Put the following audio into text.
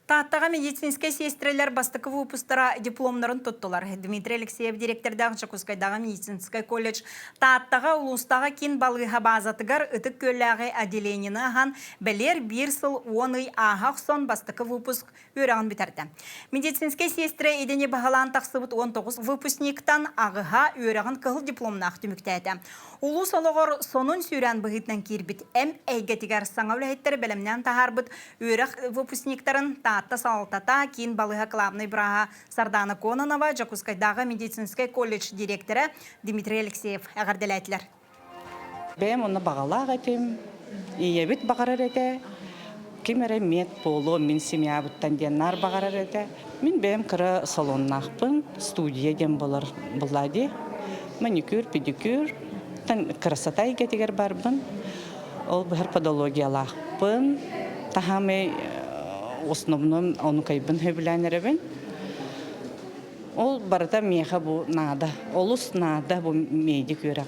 Таттага медицинская сестрелер бастыкы выпустара дипломнарын туттулар. Дмитрий Алексеев директордағы Чакускайдағы медицинская колледж Таттага улустага кин балыға базатыгар ытык көлләғы отделениені ахан бәлер бір сыл оны ағақ сон бастыкы выпуск өрағын бітерді. Медицинская сестре едене бағалан тақсыбыт 19 выпускниктан ағыға өрағын кығыл дипломнақ түміктәді. Улус олығыр сонун сүйрен бұғытнан кирбит әм әйгетігер саңаулы әйттері бәлімнен тахарбыт өрақ выпускниктарын Татта Салтата, кин балыға клабный браға Сардана Кононова, Жакускайдағы медицинский колледж директоры Дмитрий Алексеев әғарделәйтілер. Бәм оны бағалақ әтім, ебіт бағарар әті, кемері мет полу, мен семья бұттан деннар бағарар әті. Мен бәм кірі салоннақпын, студия ден бұлады, маникюр, педикюр, красота егетігер барбын, ол бұхыр подологиялақпын, тахамы основном он кайбын хөбләнеребен. Ол барда меха бу нада. Олус нада бу медик юрак.